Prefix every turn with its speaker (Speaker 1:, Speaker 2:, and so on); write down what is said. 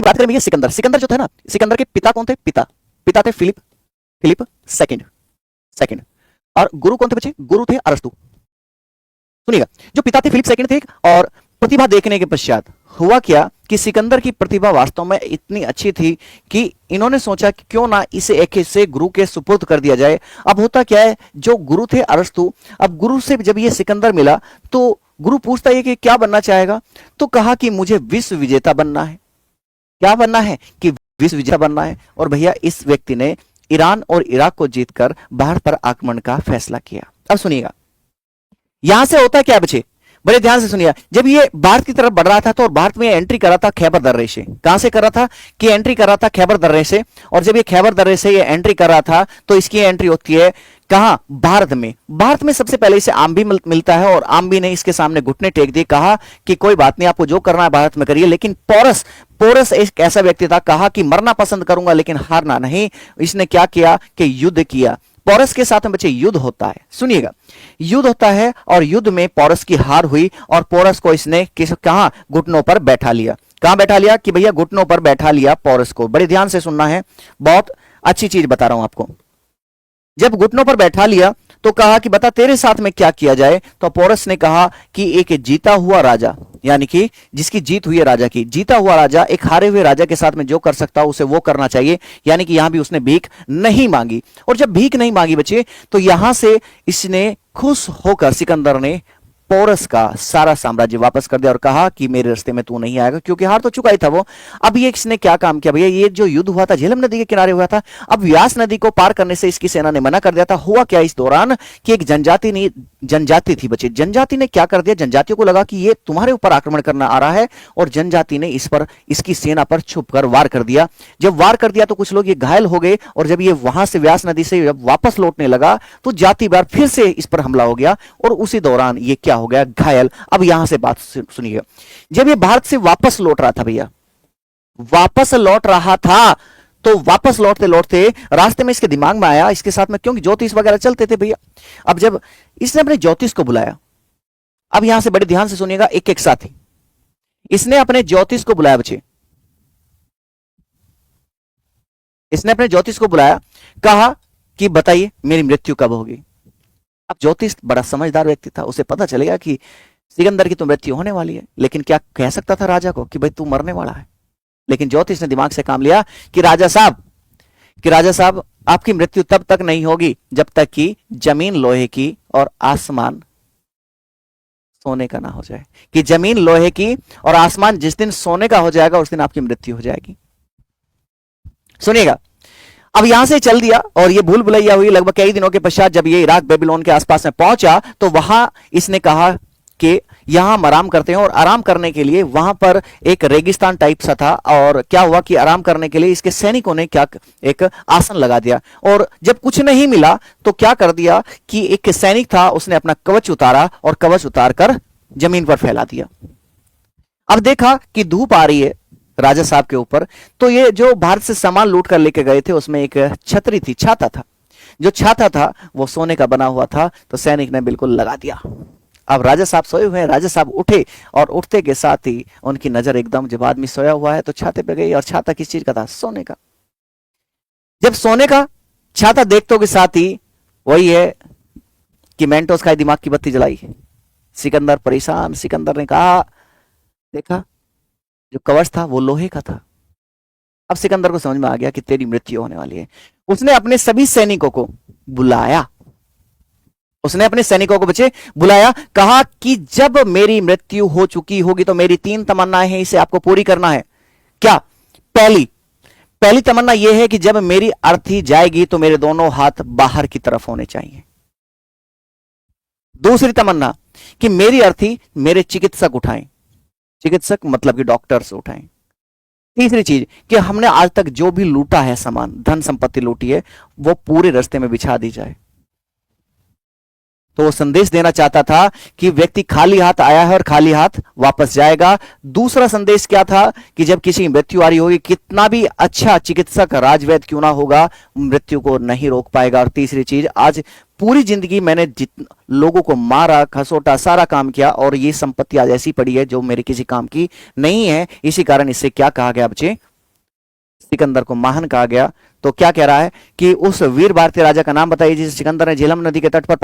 Speaker 1: बात करें भैया सिकंदर, सिकंदर जो था ना, सिकंदर के पिता कौन थे? पिता थे फिलिप, फिलिप सेकंड, सेकंड। और गुरु कौन थे बच्चे? गुरु थे अरस्तु। सुनिएगा, जो पिता थे फिलिप सेकंड थे, और प्रतिभा देखने के पश्चात हुआ क्या कि सिकंदर की प्रतिभा वास्तव में इतनी अच्छी थी कि इन्होंने सोचा कि क्यों ना इसे एक से गुरु के सुपुर्द कर दिया जाए। अब होता क्या है, जो गुरु थे अरस्तु, अब गुरु से जब ये सिकंदर मिला तो गुरु पूछता है कि क्या बनना चाहेगा, तो कहा कि मुझे विश्व विजेता बनना है। क्या बनना है? कि विश्व विजेता बनना है। और भैया इस व्यक्ति ने ईरान और इराक को जीतकर भारत पर आक्रमण का फैसला किया। अब सुनिएगा, यहां से होता क्या बच्चे, बड़े ध्यान से सुनिए। जब ये भारत की तरफ बढ़ रहा था तो भारत में एंट्री कर रहा था खैबर दर्रे से। कहां से कर रहा था? कि एंट्री कर रहा था खैबर दर्रे से। और जब ये खैबर दर्रे से ये एंट्री कर रहा था तो इसकी एंट्री होती है कहां? भारत में। भारत में सबसे पहले इसे आम्बी मिलता है, और आम्बी ने इसके सामने घुटने टेक दिए, कहा कि कोई बात नहीं, आपको जो करना है भारत में करिए। लेकिन पोरस, पोरस एक ऐसा व्यक्ति था, कहा कि मरना पसंद करूंगा लेकिन हारना नहीं। इसने क्या किया कि युद्ध किया। पोरस के साथ में बच्चे युद्ध होता है, सुनिएगा, युद्ध होता है, और युद्ध में पोरस की हार हुई, और पोरस को इसने कहां? घुटनों पर बैठा लिया। कहां बैठा लिया? कि भैया घुटनों पर बैठा लिया पोरस को। बड़े ध्यान से सुनना है, बहुत अच्छी चीज बता रहा हूं आपको। जब घुटनों पर बैठा लिया तो कहा कि बता तेरे साथ में क्या किया जाए। तो पोरस ने कहा कि एक जीता हुआ राजा, यानी कि जिसकी जीत हुई है राजा की, जीता हुआ राजा एक हारे हुए राजा के साथ में जो कर सकता हो उसे वो करना चाहिए। यानी कि यहां भी उसने भीख नहीं मांगी। और जब भीख नहीं मांगी बच्चे, तो यहां से इसने खुश होकर सिकंदर ने पोरस का सारा साम्राज्य वापस कर दिया और कहा कि मेरे रास्ते में तू नहीं आएगा, क्योंकि हार तो चुका ही था वो। अब ये इसने क्या काम किया भैया, ये जो युद्ध हुआ था झेलम नदी के किनारे हुआ था, अब व्यास नदी को पार करने से इसकी सेना ने मना कर दिया था। हुआ क्या इस दौरान कि एक जनजाति थी बच्चे, जनजाति ने क्या कर दिया, जनजातियों को लगा कि ये तुम्हारे ऊपर आक्रमण करना आ रहा है, और जनजाति ने इस पर, इसकी सेना पर छुपकर वार कर दिया। जब वार कर दिया तो कुछ लोग ये घायल हो गए, और जब ये वहां से व्यास नदी से जब वापस लौटने लगा तो जाति बार फिर से इस पर हमला हो गया, और उसी दौरान ये क्या हो गया? घायल। अब यहां से बात सुनिएगा, जब ये भारत से वापस लौट रहा था भैया, वापस लौट रहा था, तो वापस लौटते लौटते रास्ते में इसके दिमाग में आया, इसके साथ में क्योंकि ज्योतिष वगैरह चलते थे भैया। अब जब इसने अपने ज्योतिष को बुलाया, अब यहां से बड़े ध्यान से सुनिएगा, एक एक साथी, इसने अपने ज्योतिष को बुलाया बच्चे, इसने अपने ज्योतिष को बुलाया, कहा कि बताइए मेरी मृत्यु कब होगी। अब ज्योतिष बड़ा समझदार व्यक्ति था, उसे पता चलेगा कि सिकंदर की तो मृत्यु होने वाली है, लेकिन क्या कह सकता था राजा को कि भाई तू मरने वाला है। लेकिन ज्योतिष ने दिमाग से काम लिया कि राजा साहब आपकी मृत्यु तब तक नहीं होगी जब तक कि जमीन लोहे की और आसमान सोने का ना हो जाए। कि जमीन लोहे की और आसमान जिस दिन सोने का हो जाएगा उस दिन आपकी मृत्यु हो जाएगी। सुनिएगा, अब यहां से चल दिया, और ये भूल भुलैया हुई। लगभग कई दिनों के पश्चात जब ये इराक बेबीलोन के आसपास में पहुंचा तो वहां इसने कहा कि यहां हम आराम करते हैं, और आराम करने के लिए वहां पर एक रेगिस्तान टाइप सा था। और क्या हुआ कि आराम करने के लिए इसके सैनिकों ने क्या एक आसन लगा दिया, और जब कुछ नहीं मिला तो क्या कर दिया कि एक सैनिक था, उसने अपना कवच उतारा और कवच उतारकर जमीन पर फैला दिया। अब देखा कि धूप आ रही है राजा साहब के ऊपर, तो ये जो भारत से सामान लूट कर लेके गए थे उसमें एक छतरी थी, छाता था, जो छाता था वो सोने का बना हुआ था, तो सैनिक ने बिल्कुल लगा दिया। अब राजा साहब सोए हुए हैं, राजा साहब उठे, और उठते के साथ ही उनकी नजर एकदम, जब आदमी सोया हुआ है तो छाते पे गई, और छाता किस चीज का था? सोने का। जब सोने का छाता देखते के साथ ही वही है कि मेंटोस का दिमाग की बत्ती जलाई। सिकंदर परेशान, सिकंदर ने कहा देखा जो कवच था वो लोहे का था। अब सिकंदर को समझ में आ गया कि तेरी मृत्यु होने वाली है। उसने अपने सभी सैनिकों को बुलाया, उसने अपने सैनिकों को बच्चे बुलाया, कहा कि जब मेरी मृत्यु हो चुकी होगी तो मेरी 3 तमन्नाएं हैं, इसे आपको पूरी करना है। क्या? पहली तमन्ना यह है कि जब मेरी अर्थी जाएगी तो मेरे दोनों हाथ बाहर की तरफ होने चाहिए। दूसरी तमन्ना कि मेरी अर्थी मेरे चिकित्सक उठाएं, चिकित्सक मतलब कि डॉक्टर्स उठाएं। तीसरी चीज कि हमने आज तक जो भी लूटा है सामान, धन संपत्ति लूटी है, वो पूरे रास्ते में बिछा दी जाए। तो वो संदेश देना चाहता था कि व्यक्ति खाली हाथ आया है और खाली हाथ वापस जाएगा। दूसरा संदेश क्या था कि जब किसी की मृत्यु आ रही होगी, कितना भी अच्छा चिकित्सक राजवैद्य क्यों ना होगा, मृत्यु को नहीं रोक पाएगा। और तीसरी चीज, आज पूरी जिंदगी मैंने लोगों को मारा, खसोटा, सारा काम किया, और ये संपत्ति आज ऐसी पड़ी है जो मेरे किसी काम की नहीं है। इसी कारण इससे क्या कहा गया बच्चे? सिकंदर को महान कहा गया। तो क्या कह रहा है कि उस वीर भारतीय राजा का नाम बताइए जिसे सिकंदर ने झेलम नदी के तट पर